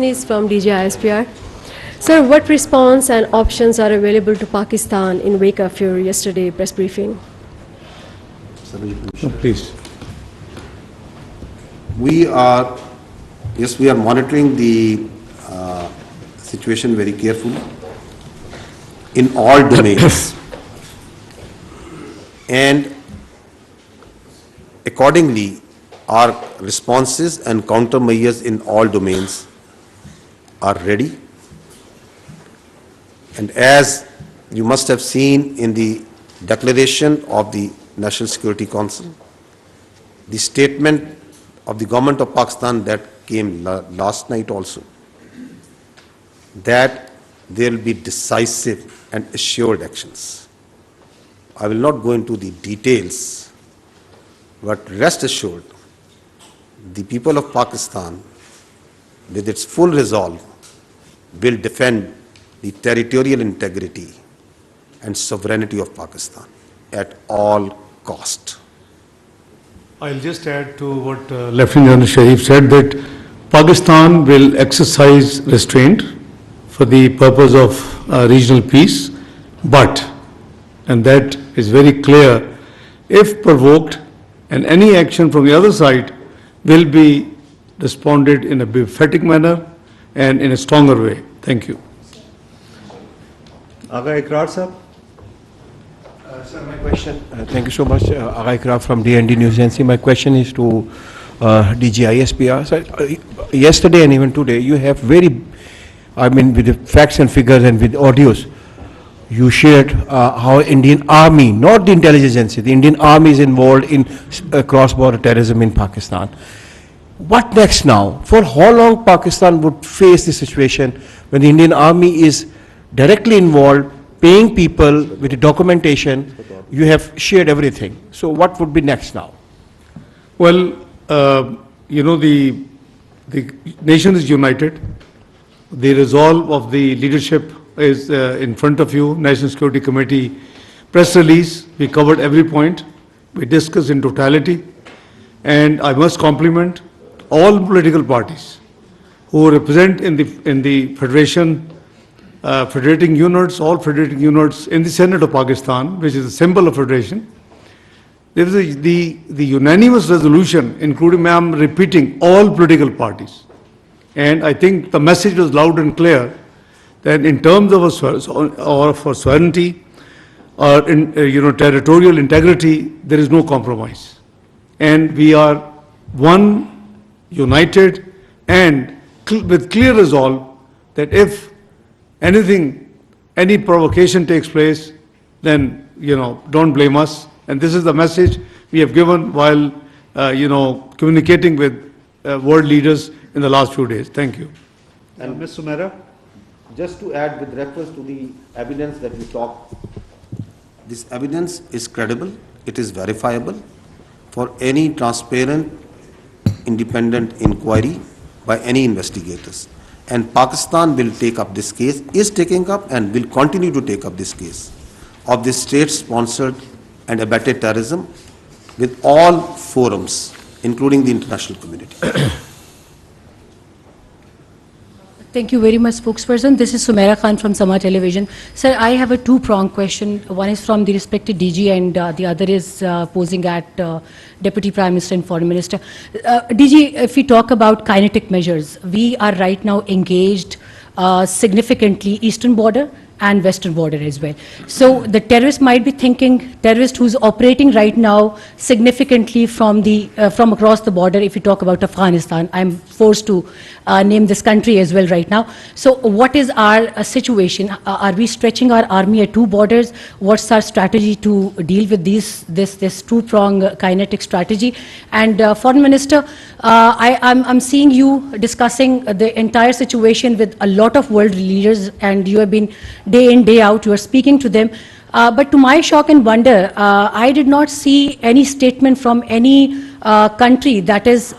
Is from DGISPR. Sir, what response and options are available to Pakistan in wake of your yesterday press briefing? No, please. We are monitoring the situation very carefully in all domains. And accordingly, our responses and countermeasures in all domains are ready. And as you must have seen in the declaration of the National Security Council, the statement of the government of Pakistan that came last night also, that there will be decisive and assured actions. I will not go into the details, but rest assured, the people of Pakistan, with its full resolve, will defend the territorial integrity and sovereignty of Pakistan at all cost. I'll just add to what Lieutenant General Sharif said, that Pakistan will exercise restraint for the purpose of regional peace, but, and that is very clear, if provoked, and any action from the other side will be responded in a emphatic manner and in a stronger way. Thank you. Aga Ikrar sir. Sir, my question, thank you so much, Aga Ikrar from DND News Agency. My question is to DGISPR. Sir, yesterday and even today, you have with the facts and figures and with audios, you shared how Indian Army, not the intelligence agency, the Indian Army is involved in cross-border terrorism in Pakistan. What next now? For how long Pakistan would face this situation when the Indian Army is directly involved, paying people with the documentation? You have shared everything. So what would be next now? Well, the nation is united. The resolve of the leadership is in front of you. National Security Committee press release, we covered every point. We discussed in totality. And I must compliment all political parties who represent in the federation, federating units, all federating units in the Senate of Pakistan, which is a symbol of federation. There is the unanimous resolution, including, I'm repeating, all political parties. And I think the message was loud and clear that in terms of for sovereignty or in, territorial integrity, there is no compromise. And we are one, united, and with clear resolve that if any provocation takes place, then, don't blame us. And this is the message we have given while, communicating with world leaders in the last few days. Thank you. And Ms. Sumera. Just to add with reference to the evidence that we talked, this evidence is credible, it is verifiable for any transparent, independent inquiry by any investigators. And Pakistan will take up this case, is taking up and will continue to take up this case of this state-sponsored and abetted terrorism with all forums, including the international community. Thank you very much, spokesperson. This is Sumaira Khan from Samaa television. Sir, I have a two-pronged question. One is from the respected DG and the other is posing at Deputy Prime Minister and Foreign Minister. DG, if we talk about kinetic measures, we are right now engaged significantly eastern border and western border as well. So the terrorist might be thinking, terrorist who's operating right now significantly from across the border, if you talk about Afghanistan, I'm forced to name this country as well right now. So what is our situation? Are we stretching our army at two borders? What's our strategy to deal with this two-prong kinetic strategy? And Foreign Minister, I'm seeing you discussing the entire situation with a lot of world leaders, and you have been day in, day out, you are speaking to them. But to my shock and wonder, I did not see any statement from any country that is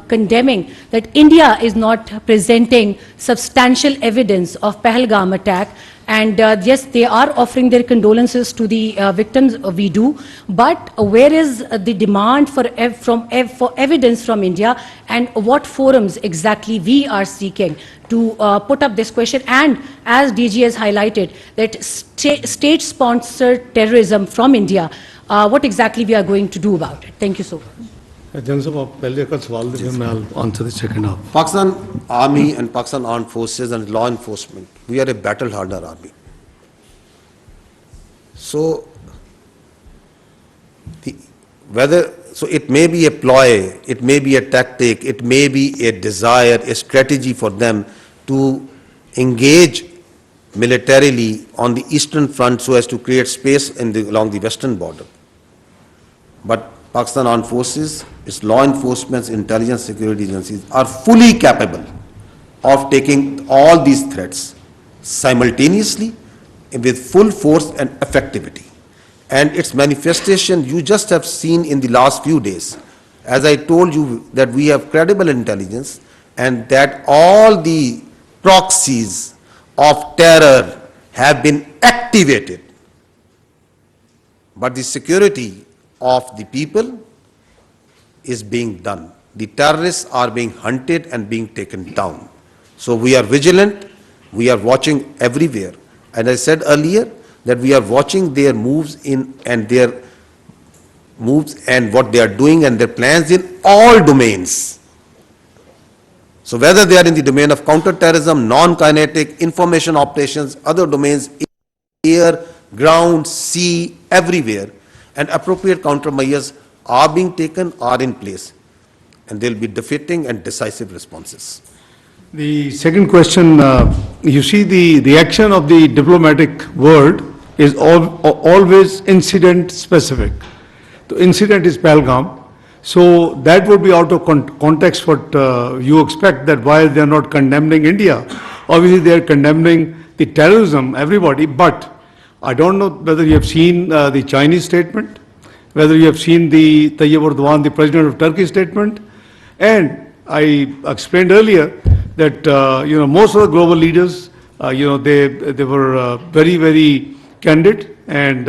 condemning that India is not presenting substantial evidence of Pahalgam attack And yes, they are offering their condolences to the victims, we do, but where is the demand for evidence from India, and what forums exactly we are seeking to put up this question? And as DG has highlighted, that state-sponsored terrorism from India, what exactly we are going to do about it? Thank you so much. General साहब आप पहले का सवाल दे मैं answer the second half Pakistan Army and Pakistan Armed Forces and law enforcement, we are a battle-hardened army. So, it may be a ploy, it may be a tactic, it may be a desire, a strategy for them to engage militarily on the eastern front so as to create space along the western border. But Pakistan Armed Forces, its law enforcement, intelligence, security agencies are fully capable of taking all these threats simultaneously with full force and effectivity. And its manifestation you just have seen in the last few days. As I told you that we have credible intelligence and that all the proxies of terror have been activated. But the security of the people is being done. The terrorists are being hunted and being taken down. So we are vigilant, we are watching everywhere. And I said earlier that we are watching their moves and what they are doing and their plans in all domains. So whether they are in the domain of counter-terrorism, non-kinetic, information operations, other domains, air, ground, sea, everywhere, and appropriate countermeasures are being taken, are in place, and there will be defeating and decisive responses. The second question, you see the action of the diplomatic world is always incident specific. The incident is Pahalgam, so that would be out of context what you expect, that while they are not condemning India, obviously they are condemning the terrorism, everybody, but I don't know whether you have seen the Chinese statement, whether you have seen the Tayyip Erdogan, the president of Turkey statement, and I explained earlier that most of the global leaders, they were very, very candid and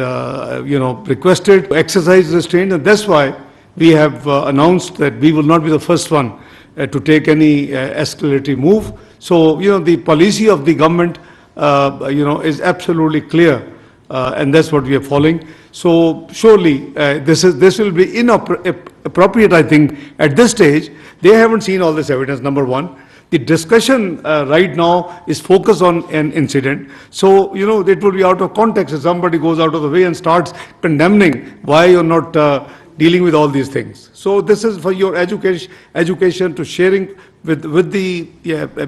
requested to exercise restraint, and that's why we have announced that we will not be the first one to take any escalatory move. So the policy of the government is absolutely clear. And that's what we are following. So surely this will be inappropriate, I think, at this stage. They haven't seen all this evidence, number one. The discussion right now is focused on an incident. So, it will be out of context if somebody goes out of the way and starts condemning why you're not dealing with all these things. So this is for your education to sharing with the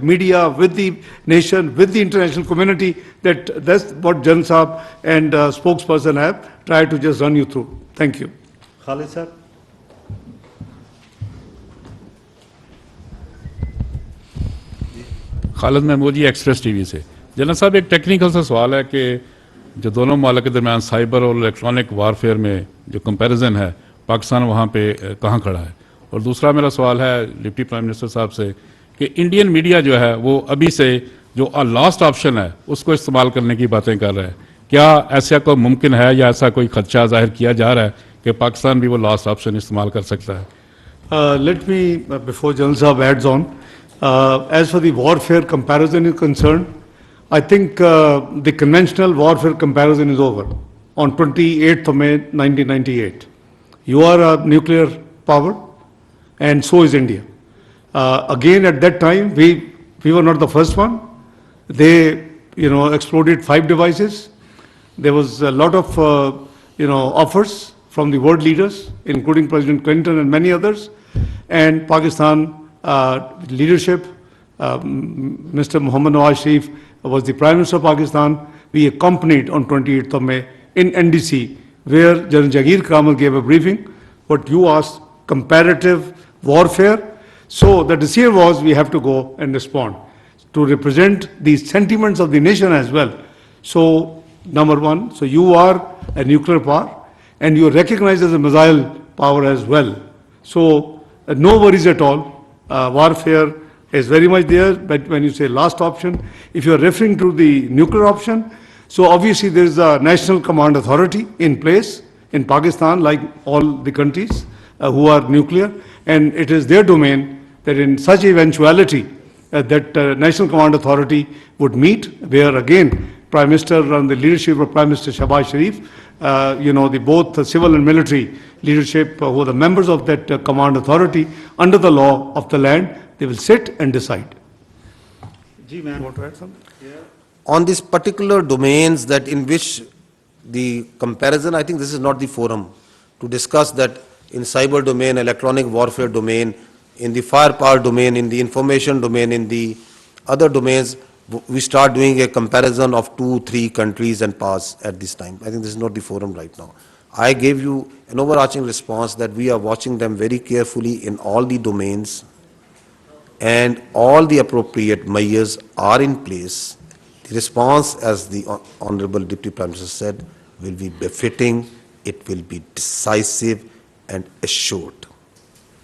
media, with the nation, with the international community, that's what Jan Saab and spokesperson have tried to just run you through. Thank you. Khalid sir. Khalid Mahmood ji express TV से। General साहब एक technical सा सवाल है कि जो दोनों मुल्क के दरमियान साइबर और इलेक्ट्रॉनिक वारफेयर में जो कंपैरिजन है पाकिस्तान वहाँ पे कहाँ खड़ा है, और दूसरा मेरा सवाल है डिप्टी प्राइम मिनिस्टर साहब से कि इंडियन मीडिया जो है वो अभी से जो लास्ट ऑप्शन है उसको इस्तेमाल करने की बातें कर रहा है, क्या ऐसा कोई मुमकिन है या ऐसा कोई खदशा जाहिर किया जा रहा है कि पाकिस्तान भी वो लास्ट ऑप्शन इस्तेमाल कर सकता है? Let me, before General Saab adds on, as for the warfare comparison is concerned, I think the conventional warfare comparison is over on 28th of May 1998. You are a nuclear power and so is India. Again at that time we were not the first one. They exploded 5 devices. There was a lot of offers from the world leaders, including President Clinton and many others, and Pakistan leadership, Mr. Muhammad Nawaz Sharif was the Prime Minister of Pakistan. We accompanied on 28th of May in NDC, where General Jagir Kamal gave a briefing. What you asked, comparative warfare. So the decision was we have to go and respond to represent the sentiments of the nation as well. So number one, so you are a nuclear power and you are recognized as a missile power as well. So no worries at all. Warfare is very much there, but when you say last option, if you are referring to the nuclear option, so obviously there is a national command authority in place in Pakistan, like all the countries who are nuclear, and it is their domain that in such eventuality that national command authority would meet, where again Prime Minister and the leadership of Prime Minister Shahbaz Sharif, the both the civil and military leadership who are the members of that command authority under the law of the land, they will sit and decide. Ji, ma'am. Want to add something? On these particular domains that in which the comparison, I think this is not the forum to discuss that in cyber domain, electronic warfare domain, in the firepower domain, in the information domain, in the other domains, we start doing a comparison of 2-3 countries and pass at this time. I think this is not the forum right now. I gave you an overarching response that we are watching them very carefully in all the domains, and all the appropriate measures are in place. The response, as the Honorable Deputy Prime Minister said, will be befitting, it will be decisive and assured.